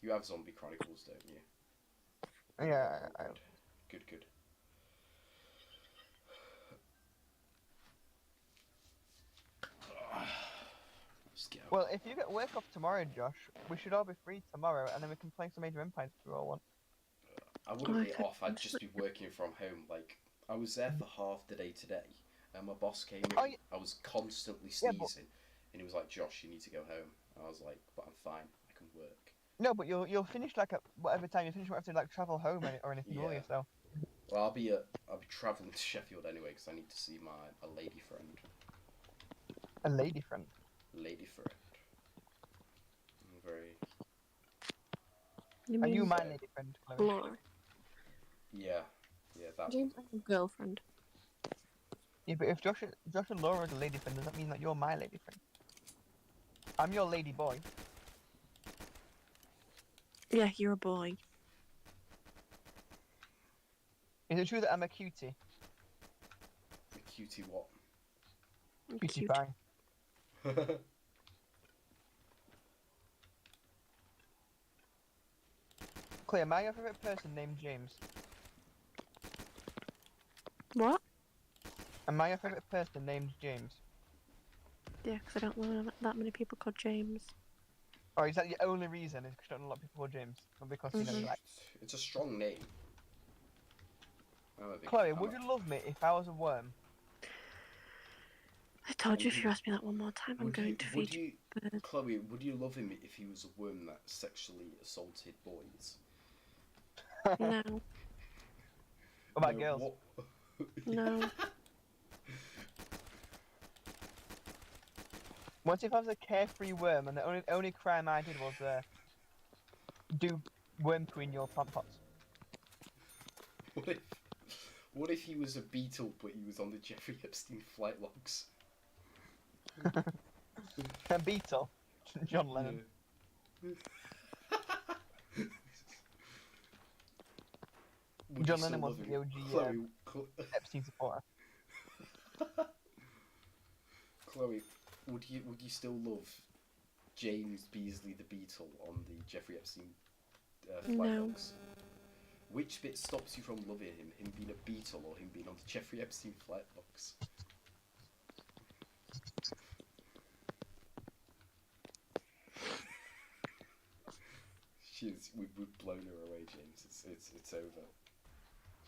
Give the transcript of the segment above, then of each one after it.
You have Zombie Chronicles, don't you? Yeah. Good. Let's go. Well, if you get work off tomorrow, Josh, we should all be free tomorrow, and then we can play some Age of Empires if we all want. I wouldn't be off. I'd just be working from home. Like I was there for half the day today, and my boss came in. Oh, yeah. I was constantly Yeah, but- sneezing, and he was like, "Josh, you need to go home." And I was like, "But I'm fine. I can work." No, but you'll finish like at whatever time you finish. You won't have to like travel home or anything, will you? Yeah. So Well, I'll be travelling to Sheffield anyway because I need to see a lady friend. a lady friend. Lady friend. I'm very. Are you my So- lady friend, Chloe? Laura. Yeah. That. James has a girlfriend. Yeah, but if Josh and Laura are the lady friend, does that mean that you're my lady friend? I'm your lady boy. Yeah, you're a boy. Is it true that I'm a cutie? The cutie what? I'm Cutie cute. pie. Chloe, am I your favourite person named James? What? Am I your favourite person named James? Yeah, because I don't know that many people called James. Or is that the only reason? Is because you don't know a lot of people called James? Or because you know you like. It's a strong name. I'm a big Chloe, fan would of- you love me if I was a worm? I told you if you ask me that one more time, I'm Would going you- to would feed you- birds. Chloe, would you love him if he was a worm that sexually assaulted boys? No, What about No, girls? what- no. What if I was a carefree worm and the only crime I did was do worm poo in your plant pots? What if he was a beetle but he was on the Jeffrey Epstein flight logs? A beetle? John Lennon. Would John you Lennon still was love the him? OG Epstein supporter. Chloe, would you still love James Beasley the Beetle on the Jeffrey Epstein flight No. logs? Which bit stops you from loving him? Him being a beetle or him being on the Jeffrey Epstein flight logs? We've blown her away, James. It's over.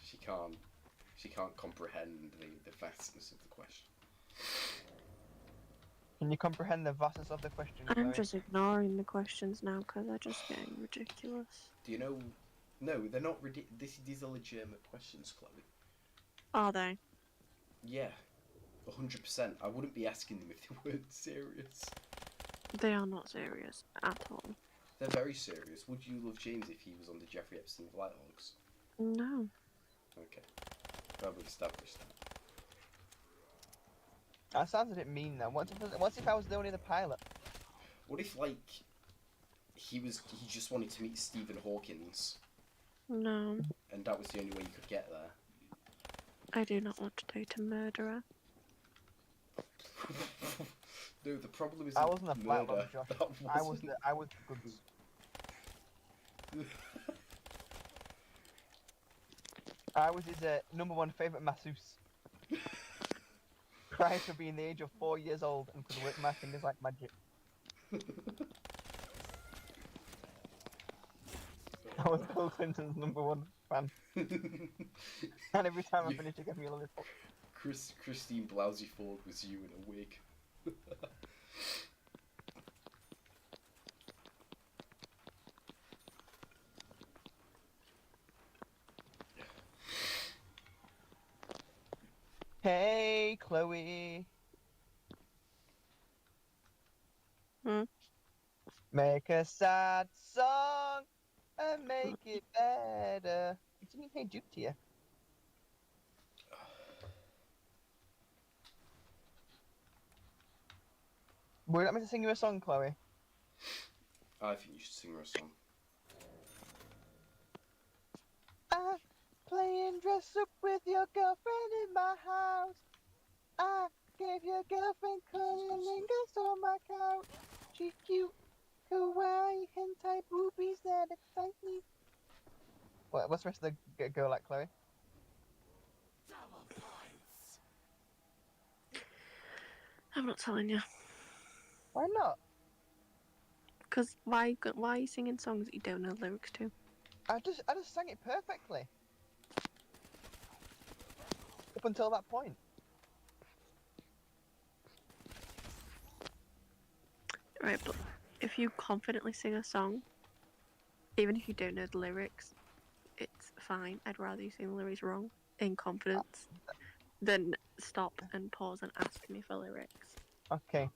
She can't comprehend the vastness of the question. Can you comprehend the vastness of the question, I'm Chloe? just ignoring the questions now because they're just getting ridiculous. Do you know? No, they're not ridiculous. These are legitimate questions, Chloe. Are they? Yeah, 100%. I wouldn't be asking them if they weren't serious. They are not serious at all. They're very serious. Would you love James if he was on the Jeffrey Epstein flight logs? No. Okay, glad we established that. That sounds a bit mean though. What if I was the only the pilot? What if like he just wanted to meet Stephen Hawkins, No. and that was the only way you could get there? I do not want to date a murderer. No, the problem is I wasn't a flight murder. log, Josh. That I was wasn't- the goods. I was his #1 favourite masseuse. Prior to being the age of 4 years old and could work my fingers like magic. I was Bill Clinton's #1 fan. And every time I You- finished, he gave me a lollipop. Christine Blasey Ford was you in a wig. Hey, Chloe. Hmm? Make a sad song and make it better. It's singing Hey Jude to you. Would you like me to sing you a song, Chloe? I think you should sing her a song. I playing dress up with your girlfriend in my house. I gave your girlfriend cunnilingus on my couch. She cute, kawaii, hentai boobies that What's the rest of the girl like, Chloe? I'm not telling you. Why not? Because why are you singing songs that you don't know the lyrics to? I just sang it perfectly. Up until that point. Right, but if you confidently sing a song, even if you don't know the lyrics, it's fine. I'd rather you sing the lyrics wrong in confidence than stop and pause and ask me for lyrics. Okay.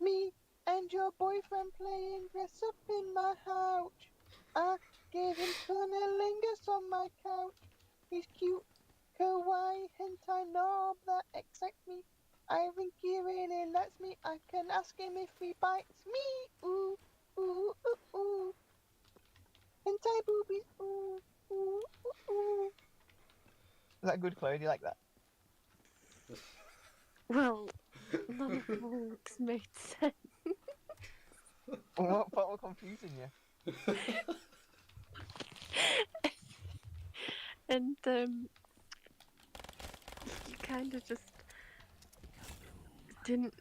Me and your boyfriend playing dress up in my couch. I gave him cunnilingus on my couch. He's cute, kawaii, hentai knob that excites me. I think he really lets me. I can ask him if he bites me. Ooh, ooh, ooh, ooh. Hentai boobies. Ooh, ooh, ooh, ooh. Is that good, Chloe? Do you like that? Well, none of the lyrics made sense. What part was confusing you? And you kind of just didn't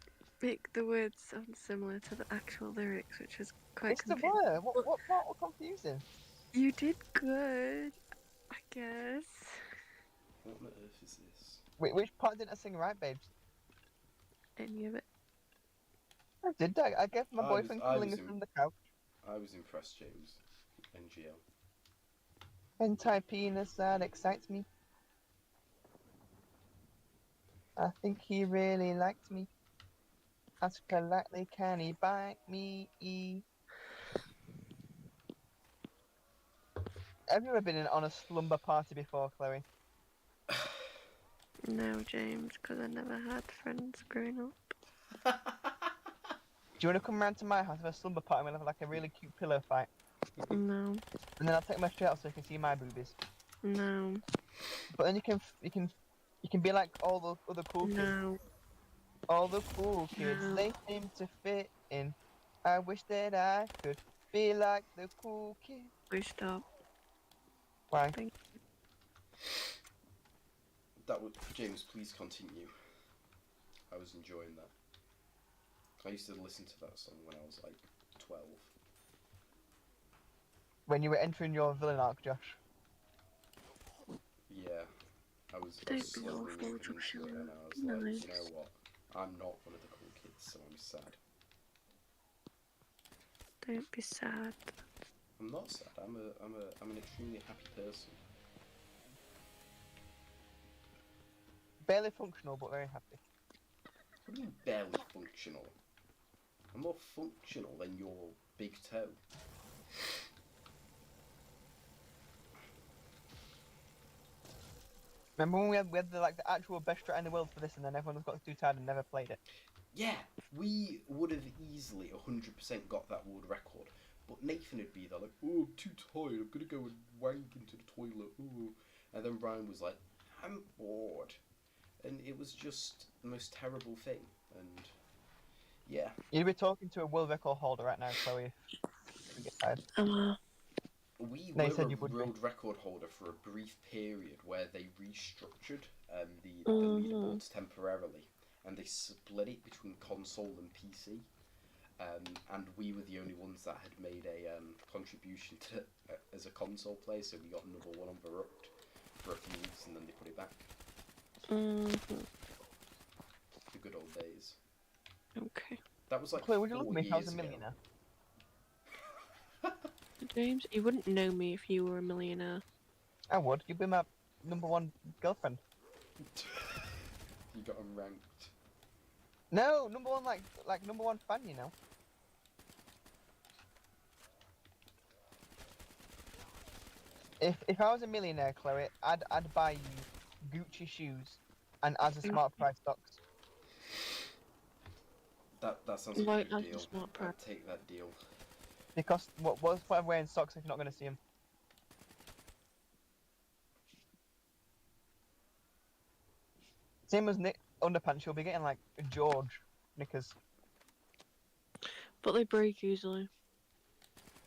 make the words sound similar to the actual lyrics, which was quite It's the confusing. word. What part was confusing? You did good, I guess. What on earth is this? Wait, which part didn't I sing right, babes? Any of it. I did. I gave my I was- boyfriend I was cunnilingus in- on the couch. I was impressed, James. NGL. Hentai penis that excites me. I think he really likes me. Ask politely, can he bite me? Have you ever been on a slumber party before, Chloe? No, James, because I never had friends growing up. Do you want to come round to my house for a slumber party and we'll have like a really cute pillow fight? No, And then I'll take my shirt off so you can see my boobies. no, But then you can be like all the other cool kids. no. All the cool kids, No. they seem to fit in. I wish that I could be like the cool kids. We stop. Why? Thank That would James, please continue. I was enjoying that. I used to listen to that song when I was like 12. When you were entering your villain arc, Josh. Yeah, I was Don't be slowly awful, moving into Joshua. it, and I was Nice. like, you know what? I'm not one of the cool kids, so I'm sad. Don't be sad. I'm not sad. I'm an extremely happy person. Barely functional, but very happy. What do you mean barely functional? I'm more functional than your big toe. Remember when we had the actual best strat in the world for this, and then everyone got too tired and never played it. Yeah, we would have easily 100% got that world record. But Nathan would be there like, oh, I'm too tired, I'm gonna go and wank into the toilet, ooh. And then Ryan was like, I'm bored. And it was just the most terrible thing. And yeah. You'd be talking to a world record holder right now, Chloe, if you get tired. We No, you were said a you would be. world record holder for a brief period where they restructured the Mhm. leaderboards temporarily, and they split it between console and PC. And we were the only ones that had made a contribution to as a console player, so we got number one on Verupt for a few weeks, and then they put it back. The good old days. Okay. That was like Chloe, would you 4 love me if I was years a ago. millionaire? James, you wouldn't know me if you were a millionaire. I would. You'd be my number one girlfriend. You got them ranked. No, number one like number one fan, you know. If I was a millionaire, Chloe, I'd buy you Gucci shoes and as a smart price stocks. That sounds like Right, a good as a deal. smart price. I'd take that deal. Because what's the point of wearing socks if you're not going to see them? Same as Nick underpants, you'll be getting like George knickers. But they break easily.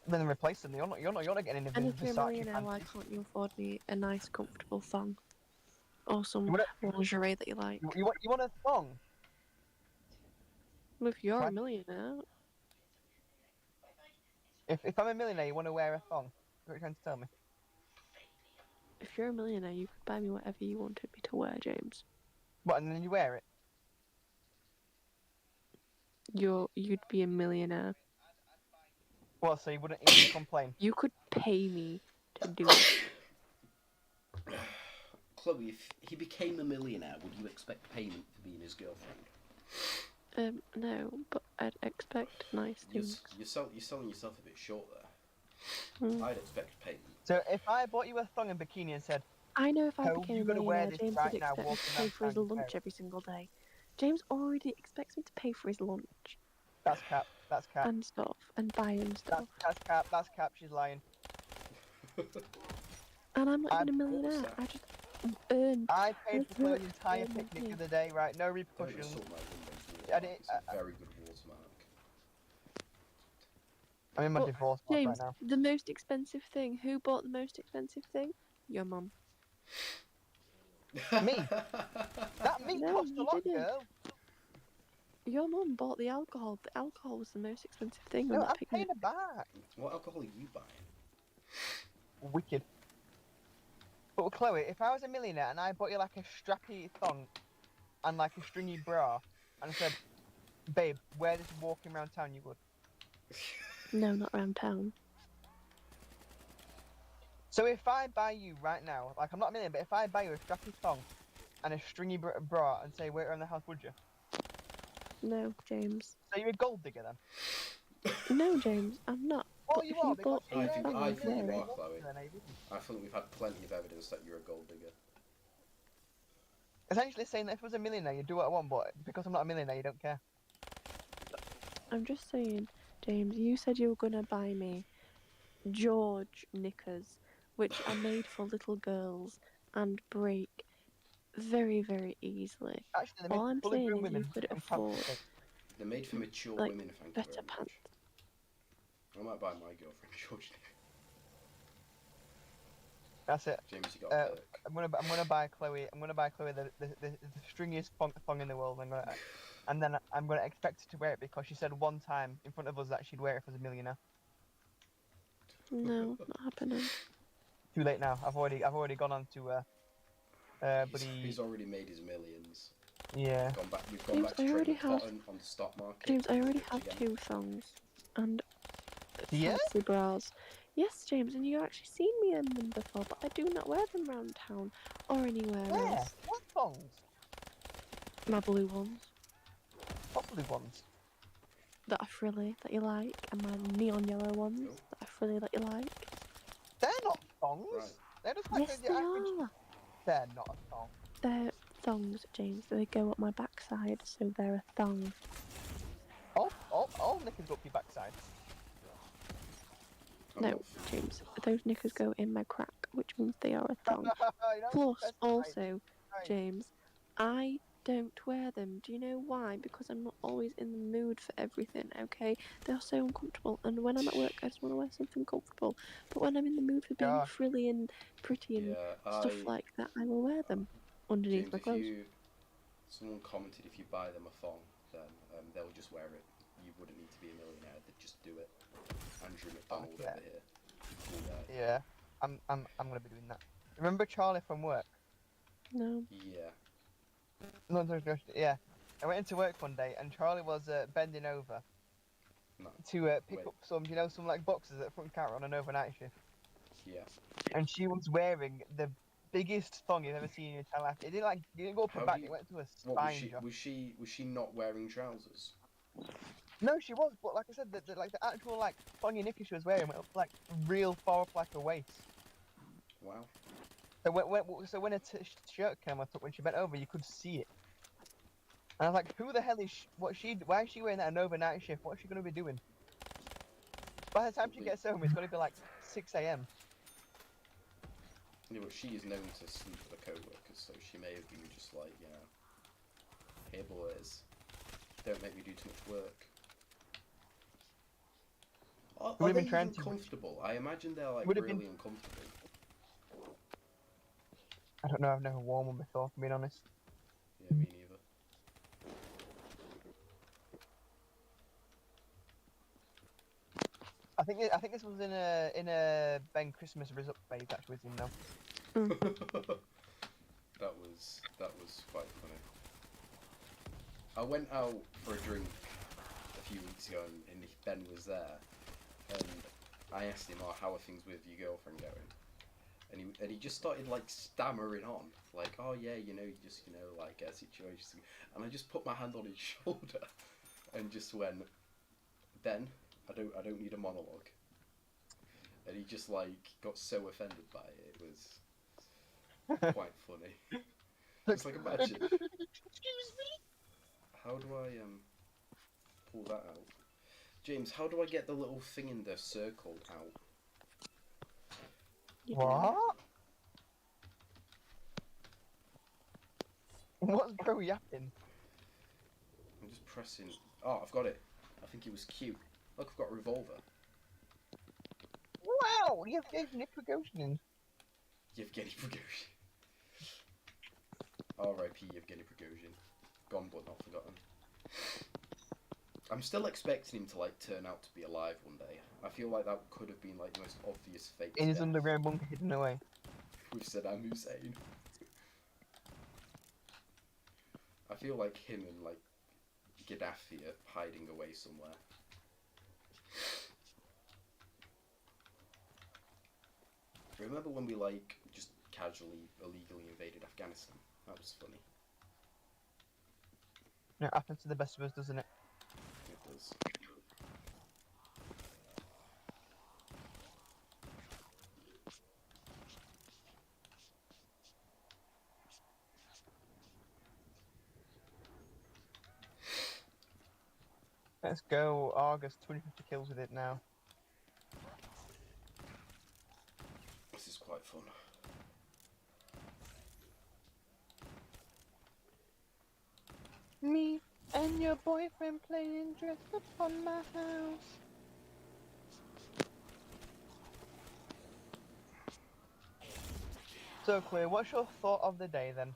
Then replace them. You're not getting any And if you're a Versace millionaire, why panties. can't you afford me a nice, comfortable thong? Or some You want lingerie that you like? you want a thong? Well, if you're Why- a millionaire, If I'm a millionaire, you want to wear a thong? What are you trying to tell me? if you're a millionaire, you could buy me whatever you wanted me to wear, James. What? And then you wear it? You'd be a millionaire. Well, so you wouldn't complain. You could pay me to do it. Chloe, if he became a millionaire, would you expect payment for being his girlfriend? No, but I'd expect nice things. You're selling yourself a bit short there. Mm. I'd expect payment. So if I bought you a thong and bikini and said, I know if I "Ho, became you're a gonna wear millionaire, this James right would now, expect me to walking pay around for his town, you lunch wear it." every single day. James already expects me to pay for his lunch That's cap. That's cap. and stuff and buy him stuff. That's cap. That's cap. She's lying. And I'm not even a What was millionaire. that? I just earn. I paid for Let's Chloe's entire work, picnic yeah. the other day, right? No Don't repercussions. insult my Windows I watermark. didn't- It's a very good watermark. I'm in my But, divorce month James, right now. the most expensive thing. Who bought the most expensive thing? Your mum. Me? That meat No, cost a you lot, didn't. girl. Your mum bought the alcohol. The alcohol was the most expensive thing on No, that I'm picnic. paying it back. What alcohol are you buying? Wicked. But Chloe, if I was a millionaire and I bought you like a strappy thong and like a stringy bra, and I said, "Babe, wear this walking around town," you would. No, not around town. So if I buy you right now, like I'm not a millionaire, but if I buy you a strappy thong and a stringy bra and say wear it around the house, would you? No, James. So you're a gold digger then? No, James, I'm not. Well, But you if are you because bought you a I wear think thong, I I'd think wear you it. are, Chloe. I feel like we've had plenty of evidence that you're a gold digger. Essentially saying that if I was a millionaire, you'd do what I want, but because I'm not a millionaire, you don't care. I'm just saying, James, you said you were gonna buy me George knickers, which are made for little girls and break very, very easily. Actually, they're All made I'm for fully saying grown is you women could and pants afford mistakes. They're made for mature like women, thank you better very much. pants. I might buy my girlfriend George. That's it. James, you got a perk. I'm gonna buy Chloe. I'm gonna buy Chloe the stringiest thong in the world. And then I'm gonna expect her to wear it because she said one time in front of us that she'd wear it if I was a millionaire. No, not happening. Too late now. I've already gone on to He's already made his millions. yeah. We've gone James, back to I already trading have- cotton on the stock market. James, I already Rich have again. 2 thongs and Yeah? fancy bras. Yes, James, and you've actually seen me in them before, but I do not wear them around town or anywhere Where? else. What thongs? My blue ones What blue ones? that are frilly that you like, and my neon yellow ones Oh. that are frilly that you like. They're not thongs. Right. They're just like Yes, the they average. are. They're not a thong. They're thongs, James. They go up my backside, so they're a thong. All knickers go up your backside. I'm No, not- James, those knickers go in my crack, which means they are a thong. You know, Plus, that's right, also, right. James, I don't wear them. Do you know why? Because I'm not always in the mood for everything, okay? They're so uncomfortable, and when I'm at work, I just want to wear something comfortable. But when I'm in the mood for being Gosh. frilly and pretty and Yeah, stuff like that, I will wear them underneath James, my clothes. someone commented if you buy them a thong, then they'll just wear it. You wouldn't need to be a millionaire; they'd just do it. Andrew McDonald yeah. over here. Cool guy. Yeah, I'm gonna be doing that. Remember Charlie from work? No. Yeah. No, yeah. I went into work one day and Charlie was bending over No. to pick Wait. up some like boxes at front counter on an overnight shift, Yeah. and she was wearing the biggest thong you've ever seen in your entire life. It didn't go up her How back. do you- It went to her What was spine. she? Josh. Was she not wearing trousers? No, she was, but like I said, the actual like thongy knicker she was wearing went up like real far up like her waist. Wow. So when her shirt came up when she bent over, you could see it. And I was like, who the hell is why is she wearing that an overnight shift? What's she going to be doing? By the time she gets home, it's going to be like 6 a.m. Yeah, but she is known to sleep with her co-workers, so she may have been just like, you know, hey boys, don't make me do too much work. Are would've they been trying even to- comfortable? I imagine they're like Would've been- really uncomfortable. I don't know. I've never worn one before, to be honest. Yeah, me neither. I think this was in a Ben Christmas result phase actually with him now. that was quite funny. I went out for a drink a few weeks ago and Ben was there, and I asked him, "Oh, how are things with your girlfriend going?" And he just started like stammering on, like, "Oh yeah, you know, like a situation," and I just put my hand on his shoulder and just went, "Ben, I don't need a monologue." And he just like got so offended by it. It was quite funny. Just like imagine. Excuse me. How do I pull that out? James, how do I get the little thing in the circle out? You What? What's bro yapping? I'm just pressing. Oh, I've got it. I think it was Q. Look, I've got a revolver. Wow, you have Yevgeny Prigozhin. Yevgeny Prigozhin. R.I.P. Yevgeny Prigozhin. Gone but not forgotten. I'm still expecting him to like turn out to be alive one day. I feel like that could have been like the most obvious fake In his death underground bunker hidden away. with Saddam Hussein. I feel like him and like Gaddafi are hiding away somewhere. Remember when we like just casually, illegally invaded Afghanistan? That was funny. It happens to the best of us, doesn't it? It does. Let's go, August, 250 kills with it now. This is quite fun. Me and your boyfriend playing dress up on my house. So, Claire, what's your thought of the day then?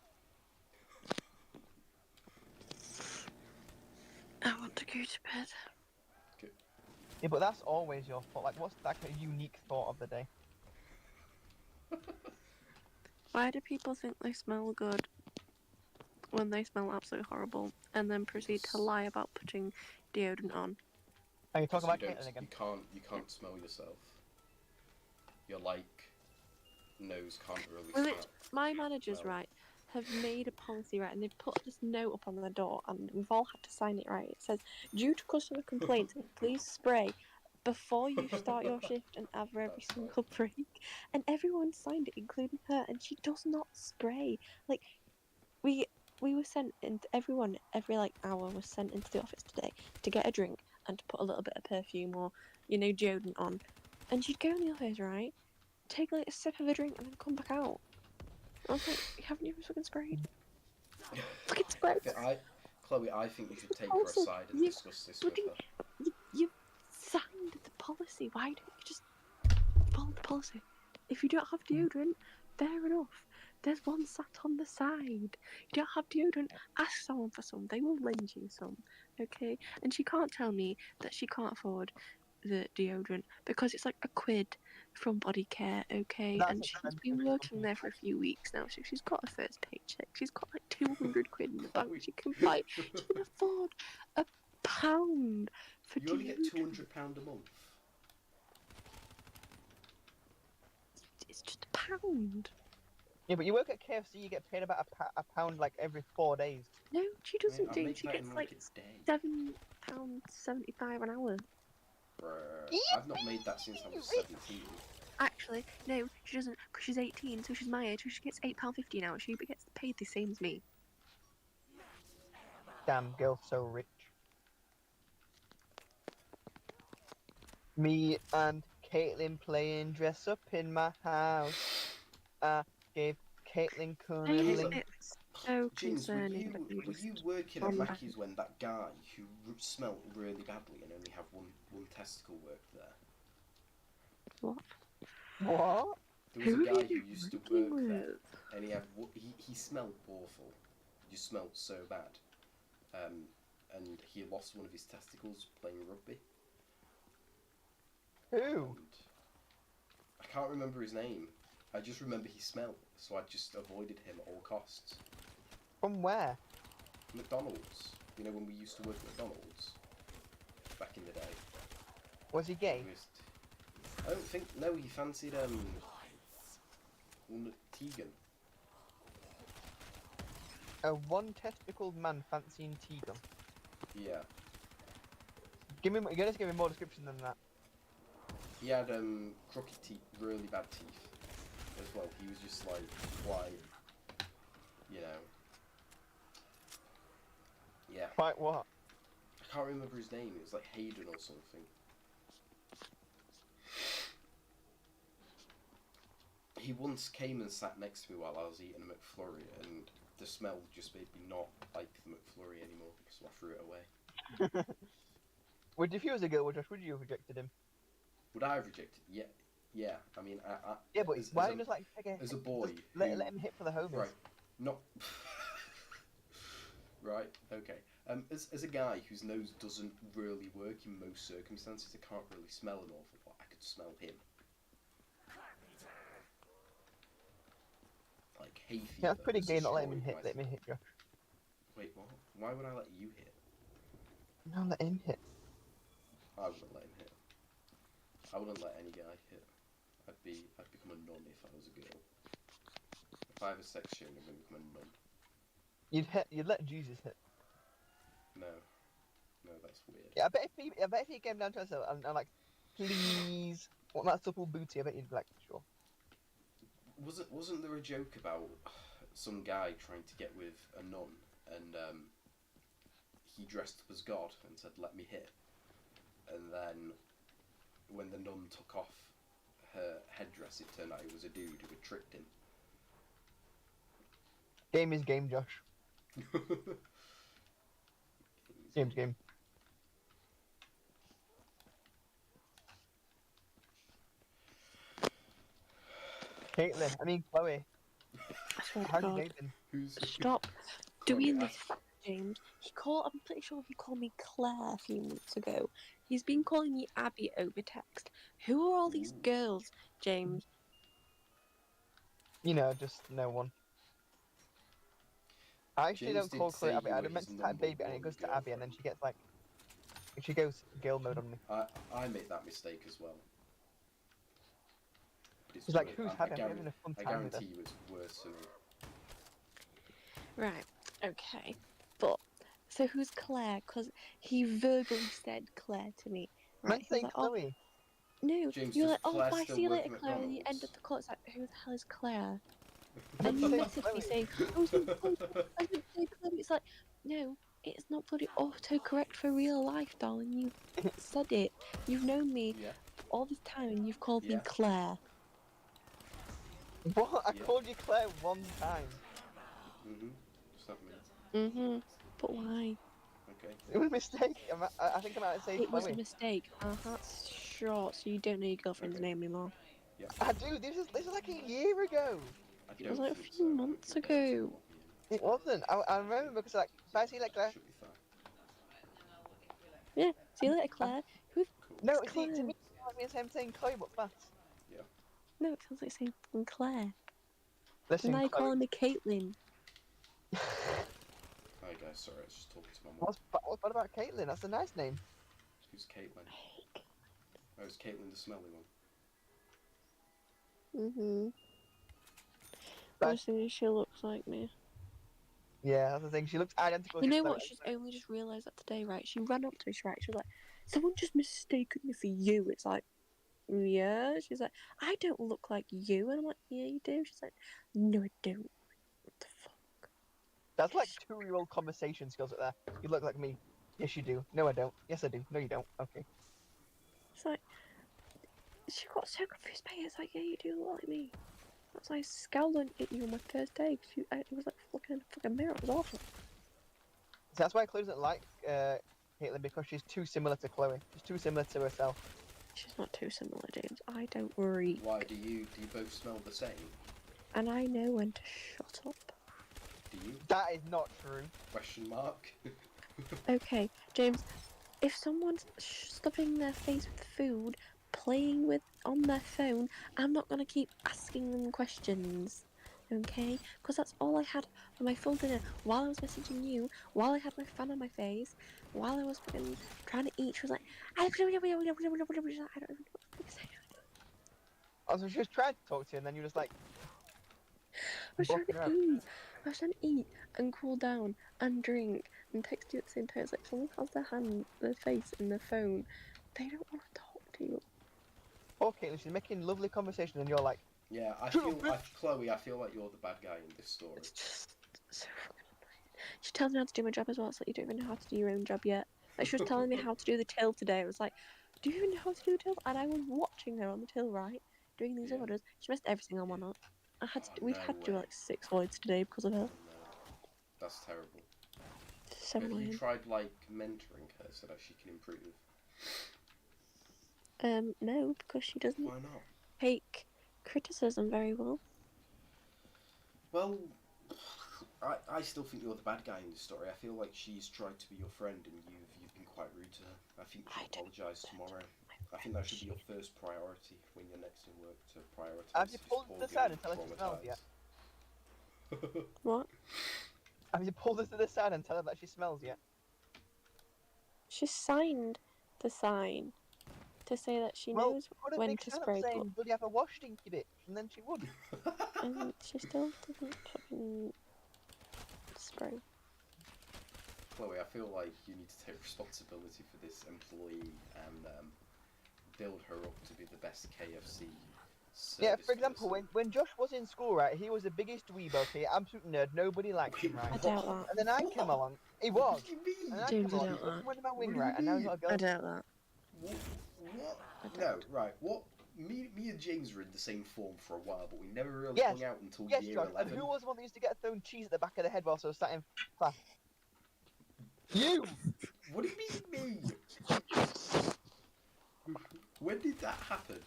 I want to go to bed. Yeah, but that's always your thought. Like, what's like a unique thought of the day? Why do people think they smell good when they smell absolutely horrible and then proceed to lie about putting deodorant on? Are you talking Because about Caitlin again? you can't smell yourself. Your like nose can't really Well, smell. my managers, Well. right, have made a policy, right, and they've put this note up on the door, and we've all had to sign it, right. It says, due to customer complaints, please spray before you start your shift and after every That's single break. And everyone signed it, including her, and she does not spray. Like, we were sent into everyone every like hour was sent into the office today to get a drink and to put a little bit of perfume or deodorant on, and she'd go in the office, right, take like a sip of a drink and then come back out. I was like, you haven't even fucking sprayed. Look, it's gross. Chloe, I think you should take her Also, aside and discuss this with her. You've signed the policy. Why don't you just follow the policy? If you don't have deodorant, fair enough. There's one sat on the side. You don't have deodorant, ask someone for some. They will lend you some, okay? And she can't tell me that she can't afford the deodorant because it's like a quid from Body Care, okay? That's And she's expensive. been working there for a few weeks now, so she's got her first paycheck. She's got like 200 quid in the bank. She can buy. She can afford £1 for You only get deodorant. £200 a month. It's just £1. Yeah, but you work at KFC, you get paid about a pound like every 4 days. No, she doesn't I do. make She that gets in like a day. £7.75 an hour. Bruh. I've not made that since I was 17. Actually, no, she doesn't, because she's 18, so she's my age, so she gets £8.50 an hour. She gets paid the same as me. Damn, girl, so rich. Me and Caitlin playing dress up in my house. I gave Caitlin cunnilingus. It's so James, concerning that were you working at Mackey's when that guy who smelt really badly and only had one testicle worked there? What? What? There was Who a guy are who you used to drinking work there, with? and he smelled awful. He just smelled so bad. And he lost one of his testicles playing rugby. Who? And I can't remember his name. I just remember he smelled, so I just avoided him at all costs. From where? McDonald's. You know when we used to work at McDonald's back in the day. Was he gay? I don't think. No, he fancied Tegan. A one-testicled man fancying Tegan. Yeah. Give me. You gotta give me more description than that. He had crooked teeth, really bad teeth as well. He was just like quite, you know. Yeah. Quite what? I can't remember his name. It was like Hayden or something. He once came and sat next to me while I was eating a McFlurry, and the smell just made me not like the McFlurry anymore, so I threw it away. Would if he was a girl, Josh, would you have rejected him? Would I have rejected? Yeah, yeah. I mean, I Yeah, but as, why as don't you just like take as a boy, just let who- him hit for the homies? right, not right. Okay. As a guy whose nose doesn't really work in most circumstances, I can't really smell an awful lot. I could smell him. Like hay fever. Yeah, that's pretty has gay not letting him destroyed hit. my Let me hit, Josh. Wait, what? Why would I let you hit? No, let him hit. I wouldn't let him hit. I wouldn't let any guy hit. I'd become a nun if I was a girl. If I have a sex change, I'm gonna become a nun. You'd let Jesus hit. No, that's weird. Yeah, I bet if he came down to us and like, please, want that supple booty? I bet you'd be like, sure. Wasn't there a joke about some guy trying to get with a nun, and he dressed up as God and said, "Let me hit," and then when the nun took off her headdress, it turned out it was a dude who had tricked him. Game is game, Josh. Game's game. Caitlin, I mean Chloe. I swear to How's your God. day been? Who's Stop Chloe, doing I- this, James. I'm pretty sure he called me Claire a few months ago. He's been calling me Abby over text. Who are all these Ooh. girls, James? You know, just no one. I actually James don't call did Chloe say Abby. you I were meant his to type number baby and it one goes to Abby and then girlfriend. she gets like, she goes girl mode on me. I made that mistake as well. But it's She's like, worse. who's happy? I'm having a fun I time with her. guarantee you it's worse for me. Right, okay. But, so who's Claire? Because he verbally said Claire to me. Right, Man he was saying like, oh, Chloe. no. James, You're does like, oh, Claire bye, still see you work later, at Claire. And you end McDonald's? of the call, it's like, who the hell is Claire? Man And you saying message me Chloe. saying, I was going to say Chloe. It's like, no, it's not bloody autocorrect for real life, darling. You said it. You've known me Yeah, all this time and you've called me Yeah. Claire. What? I Yeah. called you Claire one time. Just that minute. Mm-hmm. But why? Okay. It was a mistake. I think I might say It was a Chloe. mistake. Sure. So you don't know your girlfriend's Okay. name anymore. I do. This is like a year ago. I It don't was like a think few so. months I think that was ago. a lot, yeah. It wasn't. I remember because like if I see like Claire. Should be fine. Yeah. See you later, Claire. Who the Cool. No, f- see to Claire? me, it means I'm saying Chloe. What's that? No, it sounds like saying fucking Claire. Listen, Now you're Chloe. calling me Caitlin. Hi guys, sorry, I was just talking to my mum. What's bad about Caitlin? That's a nice name. Who's Caitlin? Oh, is Caitlin the smelly one? Mm-hmm. Right. Honestly, she looks like me. Yeah, that's the thing. She looks identical. You to know Chloe. what? She's only just realised that today, right? She ran up to me, right? She was like, someone just mistaken me for you. It's like, yeah. She's like, I don't look like you. And I'm like, yeah, you do. She's like, no, I don't. What the fuck? That's like 2-year-old conversation skills right there. You look like me. Yes, you do. No, I don't. Yes, I do. No, you don't. Okay. It's like, she got so confused by it. It's like, yeah, you do look like me. That's why I scowled at you on my first day. Cause it was like looking in a fucking mirror. It was awful. So that's why Chloe doesn't like Caitlin because she's too similar to Chloe. She's too similar to herself. She's not too similar, James. I don't worry. Why do you both smell the same? And I know when to shut up. Do you? That is not true. Question mark. Okay, James, if someone's stuffing their face with food, playing with on their phone, I'm not gonna keep asking them questions. Okay? Because that's all I had on my full dinner while I was messaging you, while I had my fan on my face, while I was fucking trying to eat. She was like, I don't even know what to say. Also, she was trying to talk to you, and then you were just like, I was trying blocking her to out. eat. I was trying to eat and cool down and drink and text you at the same time. It's like if someone has their face in their phone, they don't want to talk to you. Okay, she's making lovely conversation, and you're like, Yeah, Shut up, bitch. Chloe, I feel like you're the bad guy in this story. It's just so fucking annoying. She tells me how to do my job as well. It's like you don't even know how to do your own job yet. Like she was telling me how to do the till today. I was like, do you even know how to do the till? And I was watching her on the till, right, doing these Yeah. orders. She missed every single one up. We'd no had to do way. like 6 voids today because of Oh, her. no. That's terrible. So Have you annoying. tried like mentoring her so that she can improve? No, because she doesn't Why not? take criticism very well. Well, I still think you're the bad guy in this story. I feel like she's tried to be your friend and you've been quite rude to her. I think you should apologise tomorrow. I think that should be your first priority when you're next in work, to prioritise. have you pulled her to the side and tell her she smells yet? What? Have you pulled her to the side and tell her that she smells yet? She signed the sign to say that she Well, knows put a when big to sign up spray, but saying, "Bloody have a wash stinky bitch," and then she would. and she still doesn't fucking spray. Chloe, I feel like you need to take responsibility for this employee and build her up to be the best KFC Yeah, service for example, person. when Josh was in school, right, he was the biggest dweeb, okay, absolute nerd, nobody liked him, I right? doubt that. And then I came along, he was, What do you mean? and I James, came I along, doubt he that. went in my wing, What do right, you and now he's mean? got a I girl. doubt that. What? I No, don't. right. What? Me and James were in the same form for a while, but we never really Yes, hung out until Yes, year Josh, 11. and who was the one that used to get thrown cheese at the back of the head whilst I was sat in class? You! What do you mean me? When did that happen?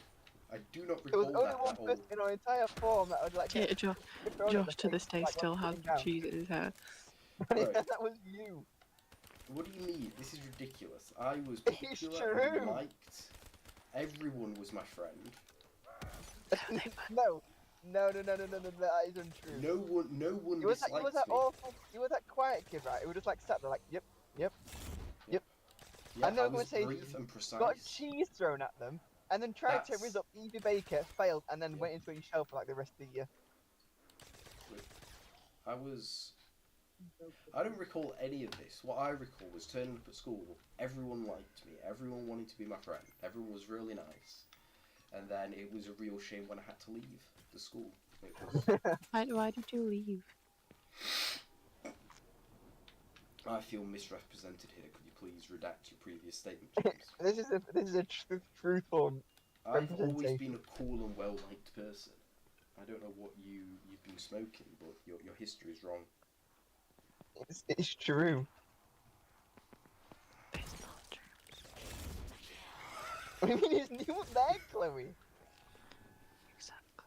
I do not There was recall only that one at all. person in our entire form that would like get Josh thrown at the to face, this day like, still when has sitting the down. cheese in his hair. Right. That was you. What do you mean? This is ridiculous. I was It's popular and true. liked. Everyone was my friend. No, that is untrue. No one You was disliked that me. awful, you were that quiet kid, right? Who was just like sat there like, yep. Yeah, I know I I'm gonna was say brief and precise. got cheese thrown at them, and then tried to That's- rizz up Evie Baker, failed, and then Yeah. went into a shell for like the rest of the year. I don't recall any of this. What I recall was turning up at school. Everyone liked me. Everyone wanted to be my friend. Everyone was really nice. And then it was a real shame when I had to leave the school. It was, Why did you leave? I feel misrepresented here. Could you please redact your previous statement, James? This is a truthful. I've always Representation. been a cool and well-liked person. I don't know what you've been smoking, but your history is wrong. It's true. It's not true. What do you mean it's you weren't there, Chloe? Exactly.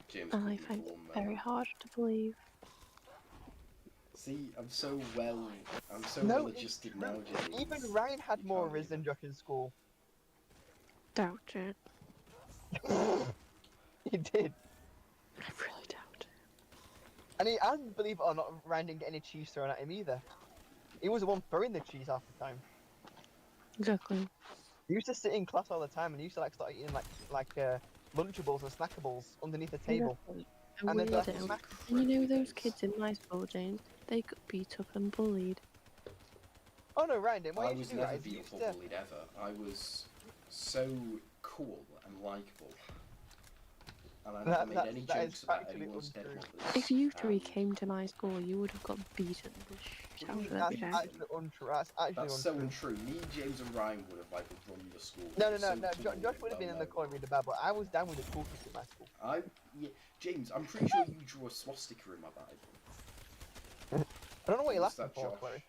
James, And I couldn't find it inform me. very hard to believe. See, I'm so well No, adjusted it's now, true. James. Even Ryan had You more can't riz believe than it. Josh in school. Doubt it. He did. I really doubt it. And believe it or not, Ryan didn't get any cheese thrown at him either. He was the one throwing the cheese half the time. Exactly. He used to sit in class all the time, and he used to like start eating like Lunchables and Snackables underneath the table. Exactly. And then Weirdo. like, Exactly. And you know those kids in my school, James? They got beat up and bullied. oh no, Ryan didn't. What I he was used to do never is he beat used up to. or bullied ever. I was so cool and likable. And I never made any that is jokes about factually anyone's dead untrue. mothers. If you three and came to my school, you would have got beaten the shit out of That's every day. actually untrue. That's actually That's untrue. so untrue. Me, James, and Ryan would have like run the school. No, We were so cool Josh and would have been in the well-known. corner reading the Bible. I was down with the cool kids in my school. Yeah, James, I'm pretty sure you drew a swastika in my Bible. I don't know what you're Was laughing that for, Josh? Chloe.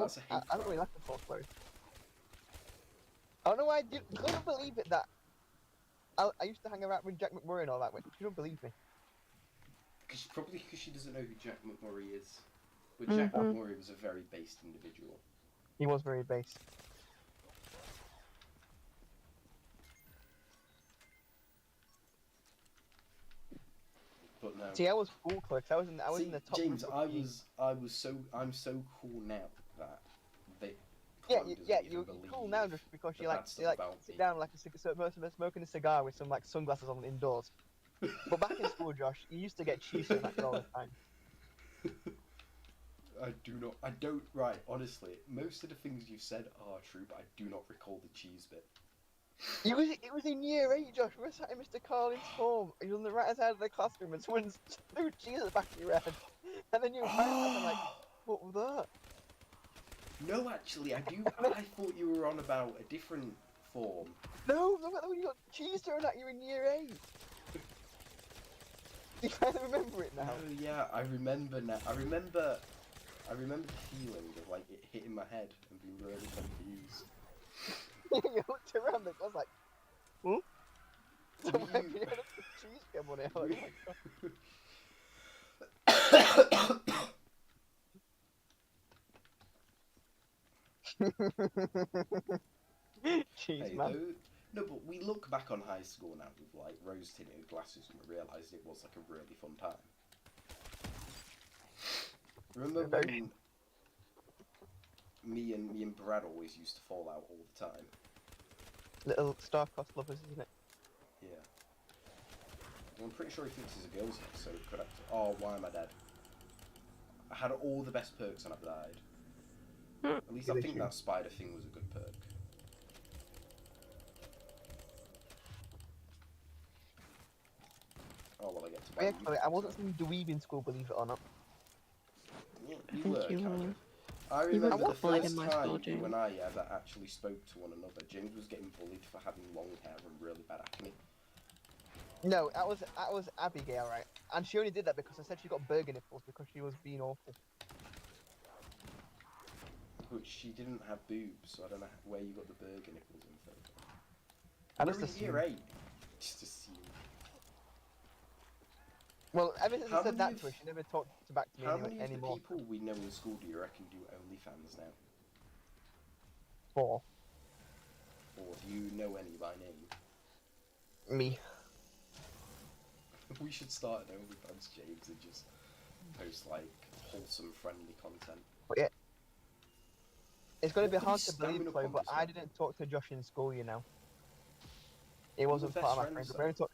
That's a hate I don't know what crime. you're laughing for, Chloe. I don't know why I couldn't believe it that I used to hang around with Jack McMurray and all that. She don't believe me. Probably because she doesn't know who Jack McMurray is. But Mm-hmm. Jack McMurray was a very based individual. He was very base. But no. See, I was cool, clerks. I was in the top James, group of teams. I'm so cool now that they. Yeah, Chloe doesn't yeah, even you're believe cool now just because the you bad stuff like about sit me. down like smoking a cigar with some like sunglasses on indoors. But back in school, Josh, you used to get cheese thrown at you all the time. I don't, right, honestly, most of the things you said are true, but I do not recall the cheese bit. It was in year 8, Josh. We were sat in Mr. Carlin's home. He was on the right side of the classroom, and someone threw cheese at the back of your head. And then you ran back and like, what was that? No, actually, I thought you were on about a different form. No, when you got cheese thrown at you in year 8. Do you kind of remember it now? Oh, yeah, I remember now. I remember the feeling of, like, it hitting my head and being really confused. You looked around and I was like, hmm? So Were why you- did you have the cheese come on it? I was like, oh my god. Cheese, Hey, man. though, no, but we look back on high school now with, like, rose-tinted glasses and we realised it was, like, a really fun time. Remember when me and Brad always used to fall out all the time? Little star-crossed lovers, isn't it? Yeah. Well, I'm pretty sure he thinks he's a girl's name, so it could have... Oh, why am I dead? I had all the best perks and I've died. At least I think that spider thing was a good perk. Oh, well, I get to buy Yeah, you Chloe, I things, wasn't so- some dweeb in school, believe it or not. Yeah, I you think were, you kind were. of. I You remember were the bullied first in my time school, you James. and I ever actually spoke to one another. James was getting bullied for having long hair and really bad acne. No, that was Abigail, right? And she only did that because I said she got burger nipples because she was being awful. But she didn't have boobs, so I don't know where you got the burger nipples info. I We're just in assumed. year 8. Just assume. Well, ever since How I said many that to her, of- she never talked back to me How many of the anymore. people we know in school do you reckon do OnlyFans now? 4. Or do you know any by name? Me. We should start an OnlyFans, James, and just post, like, wholesome, friendly content. But yeah. It's going to be What are hard you to believe, staring up Chloe, on but this I now? didn't talk to Josh in school, you know. He We're wasn't best part of my friends, friend group.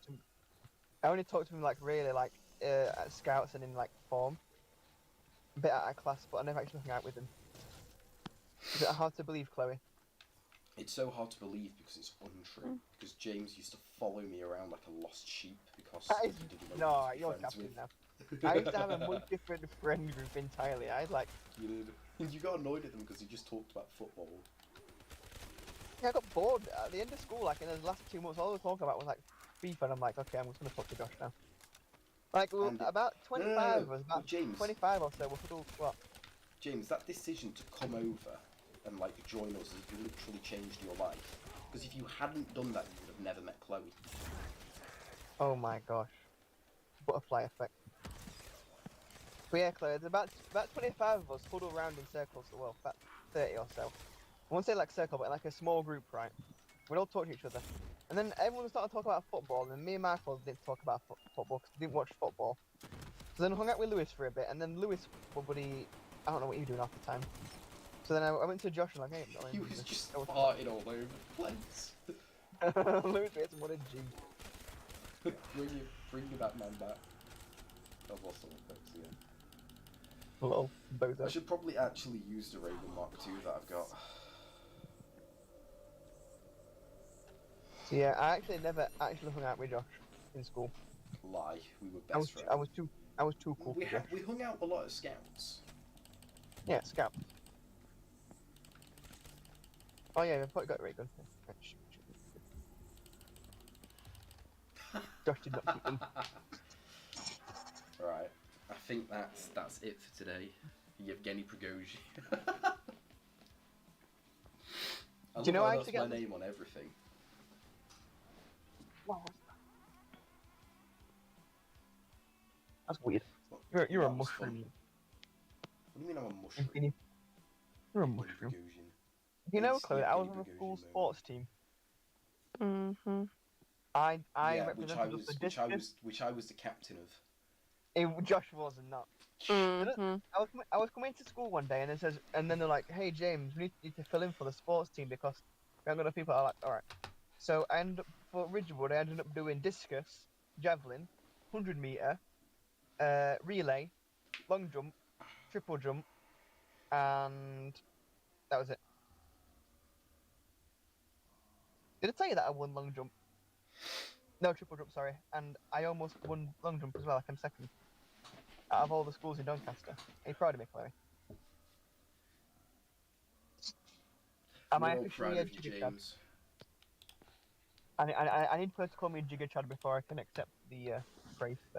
I only talked to him like really like at scouts and in like form. A bit out of class, but I never actually hung out with him. Is it hard to believe, Chloe? It's so hard to believe because it's untrue. Mm. Because James used to follow me around like a lost sheep because That he is- didn't know No, who to be you're friends capping with. now. I used to have a much different friend group entirely. I had like, You did. And you got annoyed at them because he just talked about football. yeah, I got bored at the end of school. Like in the last 2 months, all I was talking about was like FIFA, and I'm like, okay, I'm just gonna talk to Josh now. Like well, And about 25 no, of us, but about James, 25 or so, were huddled. What? James, that decision to come over and like join us has literally changed your life. Because if you hadn't done that, you would have never met Chloe. Oh my gosh, butterfly effect. But yeah, Chloe, there's about 25 of us huddled around in circles. Well, about 30 or so. I won't say like circle, but like a small group, right? We'd all talk to each other. And then everyone started to talk about football, and me and Michael didn't talk about football because we didn't watch football. So then I hung out with Lewis for a bit, and then Lewis, my buddy, I don't know what you were doing half the time. So then I went to Josh and like, hey, He was just I was- farting all over the place. Lewis made some money, G. bring that man back. I've lost all the clips, yeah. Little I bozo. should probably actually use the Raven Mark II that I've got. So yeah, I actually never actually hung out with Josh in school. Lie, we were I was best friends. I was too cool We for Josh. we hung out a lot at Scouts. Yeah, scout. Oh yeah, I've got a ray gun. Right, shoot. Josh did not shoot them. Right, I think that's it for today. Yevgeny Prigozhin. I Do you love know how I I used to that's my get? name on everything. Wow, that's weird. Well, You're a that was fun. mushroom. What do you mean I'm a mushroom? You're a Guinea mushroom. Bogosian. You know, Instantly Chloe, a I was Guinea on a school Bogosian moment. sports team. Mm-hmm. I Yeah, represented us for discus. which I was the captain of. Josh was and not. Mm-hmm. I was coming to school one day and then they're like, "Hey James, we need to fill in for the sports team because we haven't got enough people." I'm like, "All right." So I ended up for Ridgewood. I ended up doing discus, javelin, 100 meter, relay, long jump, triple jump, and that was it. Did I tell you that I won long jump? No, triple jump. Sorry, and I almost won long jump as well. I came second out of all the schools in Doncaster. Are you proud of me, Chloe? Am I We're all officially proud a of you, Jigger Chad? James. I need her to call me Jigger Chad before I can accept the praise.